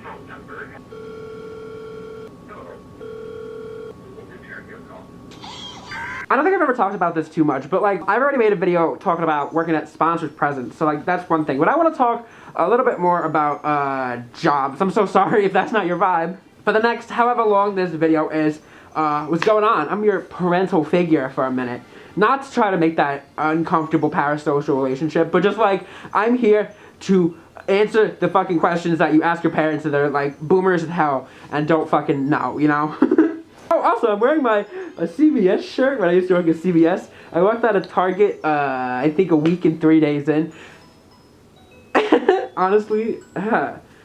phone number. Hello. We'll return your call. I don't think I've ever talked about this too much, but like I've already made a video talking about working at sponsors presents, so like that's one thing. But I want to talk a little bit more about jobs. I'm so sorry if that's not your vibe. For the next however long this video is, what's going on? I'm your parental figure for a minute. Not to try to make that uncomfortable parasocial relationship, but just like I'm here to answer the fucking questions that you ask your parents that are like boomers as hell and don't fucking know, you know? Oh, also, I'm wearing my CVS shirt when I used to work at CVS. I worked at a Target, I think a week and 3 days in. Honestly,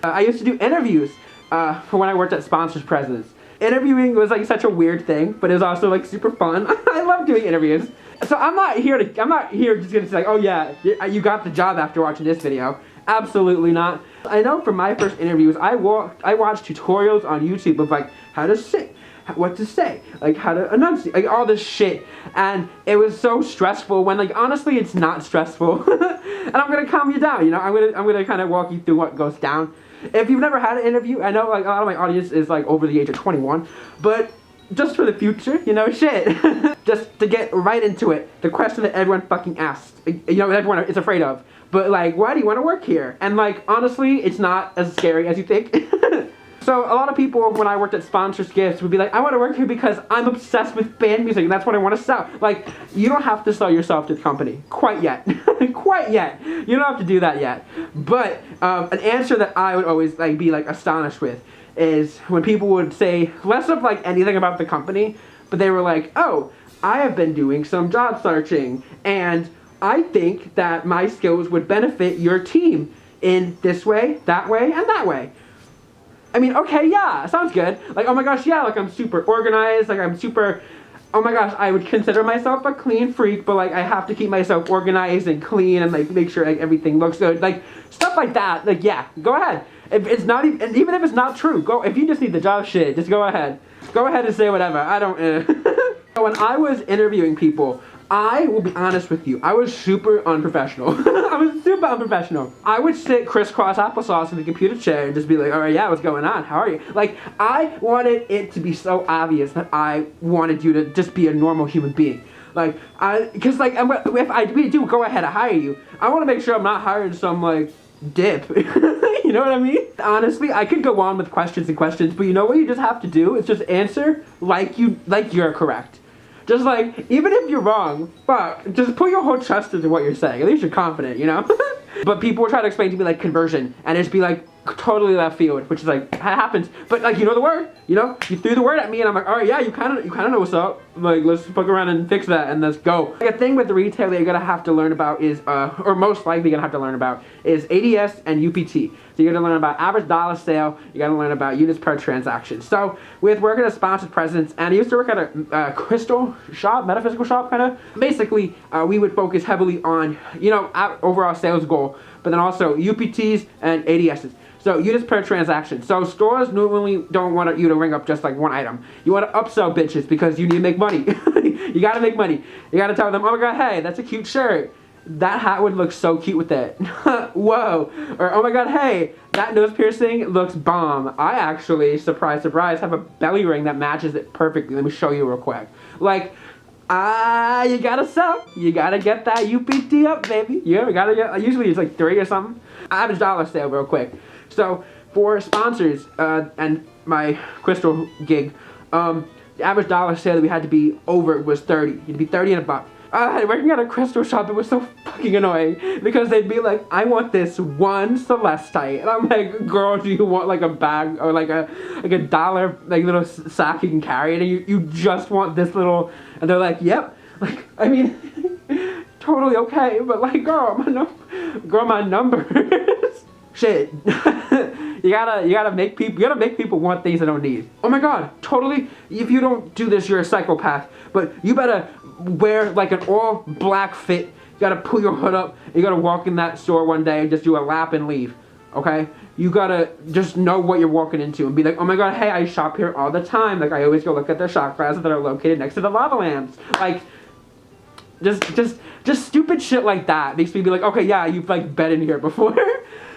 I used to do interviews for when I worked at Sponsors Presents. Interviewing was like such a weird thing, but it was also like super fun. I love doing interviews. So I'm not here just gonna say like, oh yeah, you got the job after watching this video. Absolutely not. I know for my first interviews, I watched tutorials on YouTube of like how to sit, what to say, like how to enunciate, like all this shit, and it was so stressful when like honestly it's not stressful. And I'm gonna calm you down, you know. I'm gonna kind of walk you through what goes down. If you've never had an interview, I know like a lot of my audience is like over the age of 21, but just for the future, you know, shit. Just to get right into it, the question that everyone fucking asks, you know, everyone is afraid of, but like, why do you want to work here? And like honestly, it's not as scary as you think. So a lot of people, when I worked at Sponsors Gifts, would be like, I want to work here because I'm obsessed with band music and that's what I want to sell. Like, you don't have to sell yourself to the company. Quite yet. Quite yet. You don't have to do that yet. But an answer that I would always like be like astonished with is when people would say less of like anything about the company, but they were like, oh, I have been doing some job searching and I think that my skills would benefit your team in this way, and that way. I mean, okay, yeah, sounds good. Like, oh my gosh, yeah, like I'm super organized, like I'm super, oh my gosh, I would consider myself a clean freak, but like I have to keep myself organized and clean and like make sure like everything looks good. Like, stuff like that, like yeah, go ahead. If it's not even, and even if it's not true, if you just need the job shit, just go ahead. Go ahead and say whatever, I don't, So when I was interviewing people, I will be honest with you, I was super unprofessional. I was super unprofessional. I would sit crisscross applesauce in the computer chair and just be like, alright, yeah, what's going on? How are you? Like, I wanted it to be so obvious that I wanted you to just be a normal human being. Like, because like, if we do go ahead and hire you, I want to make sure I'm not hiring some, like, dip. You know what I mean? Honestly, I could go on with questions and questions, but you know what you just have to do? Is just answer like you're correct. Just like, even if you're wrong, fuck, just put your whole trust into what you're saying. At least you're confident, you know? But people will try to explain to me like conversion, and it's be like totally left field, which is like, happens. But like, you know the word, you know? You threw the word at me and I'm like, alright, yeah, you kinda know what's up. Like, let's fuck around and fix that and let's go. Like, a thing with the retail that you're gonna have to learn about is, or most likely gonna have to learn about, is ADS and UPT. So you're gonna learn about average dollar sale, you gotta learn about units per transaction. So, with working at Sponsored Presents, and I used to work at a crystal shop, metaphysical shop kinda, basically, we would focus heavily on, you know, overall sales goal, but then also UPTs and ADSs. So units per transaction. So stores normally don't want you to ring up just like one item. You want to upsell bitches because you need to make money. You gotta make money. You gotta tell them, oh my god, hey, that's a cute shirt. That hat would look so cute with it. Whoa. Or oh my god, hey, that nose piercing looks bomb. I actually, surprise, surprise, have a belly ring that matches it perfectly. Let me show you real quick. Like, you gotta sell. You gotta get that UPT up, baby. You gotta get, usually it's like 3 or something. Average dollar sale real quick. So, for sponsors, and my crystal gig, the average dollar sale that we had to be over was 30. You had to be 30 and above. Working at a crystal shop, it was so fucking annoying, because they'd be like, I want this one celestite, and I'm like, girl, do you want like a bag, or like a dollar, like little sack you can carry, and you just want this little, and they're like, yep, like, I mean, totally okay, but like, girl, my numbers. Shit. you gotta make people want things they don't need. Oh my god, totally. If you don't do this, you're a psychopath. But you better wear like an all black fit. You gotta pull your hood up. You gotta walk in that store one day and just do a lap and leave. Okay? You gotta just know what you're walking into and be like, oh my god, hey, I shop here all the time. Like, I always go look at the shot glasses that are located next to the lava lamps. Like, just stupid shit like that makes me be like, okay, yeah, you've like been in here before.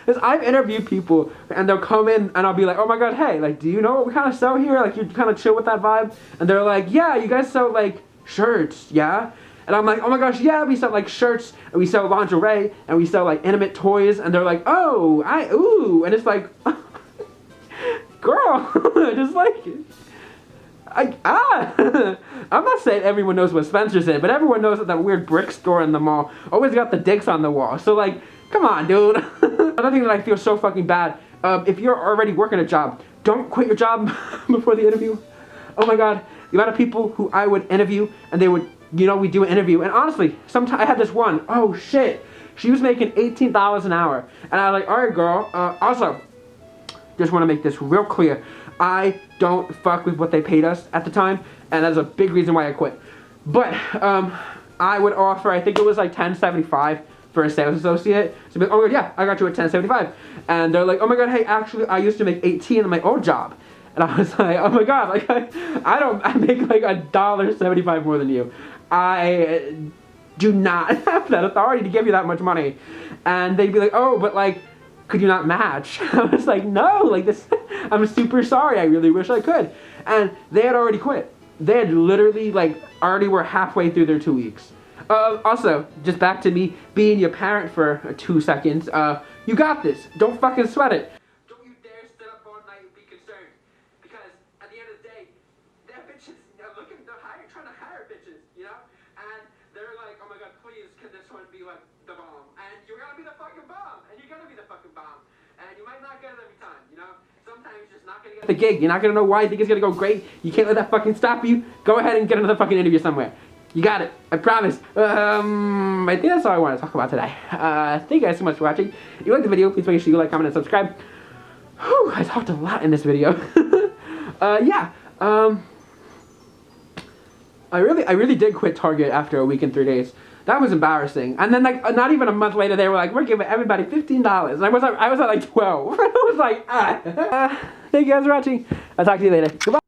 Because I've interviewed people and they'll come in and I'll be like, oh my god, hey, like, do you know what we kind of sell here? Like, you kind of chill with that vibe? And they're like, yeah, you guys sell like shirts, yeah? And I'm like, oh my gosh, yeah, we sell like shirts and we sell lingerie and we sell like intimate toys. And they're like, oh, ooh. And it's like, girl, just like, I'm not saying everyone knows what Spencer's in, but everyone knows that weird brick store in the mall always got the dicks on the wall. So like, come on, dude. Another thing that I feel so fucking bad, if you're already working a job, don't quit your job before the interview. Oh my god, the amount of people who I would interview and they would, you know, we do an interview, and honestly, sometimes I had this one, oh shit, she was making $18 an hour, and I was like, alright girl, also, just want to make this real clear, I don't fuck with what they paid us at the time, and that's a big reason why I quit. But I would offer, I think it was like $10.75 for a sales associate. So oh my god, yeah, I got you at $10.75. And they're like, oh my god, hey, actually, I used to make $18 in my old job. And I was like, oh my god, like I make like $1.75 more than you. I do not have that authority to give you that much money. And they'd be like, oh, but like, could you not match? I was like, no, like this, I'm super sorry, I really wish I could. And they had already quit. They had literally like already were halfway through their 2 weeks. Also, just back to me being your parent for 2 seconds, you got this, don't fucking sweat it. Don't you dare sit up all night and be concerned, because at the end of the day, they're bitches, they're trying to hire bitches, you know? And they're like, oh my god, please, can this one be like the bomb? And you're gonna be the fucking bomb, and you're gonna be the fucking bomb. And you might not get it every time, you know? Sometimes you're just not gonna get the gig, you're not gonna know why you think it's gonna go great, you can't let that fucking stop you, go ahead and get another fucking interview somewhere. You got it, I promise. I think that's all I want to talk about today. Thank you guys so much for watching. If you liked the video, please make sure you like, comment, and subscribe. Whew, I talked a lot in this video. Yeah, I really did quit Target after a week and 3 days. That was embarrassing. And then like not even a month later, they were like, we're giving everybody $15. And I was at like 12. I was like, Thank you guys for watching. I'll talk to you later. Goodbye.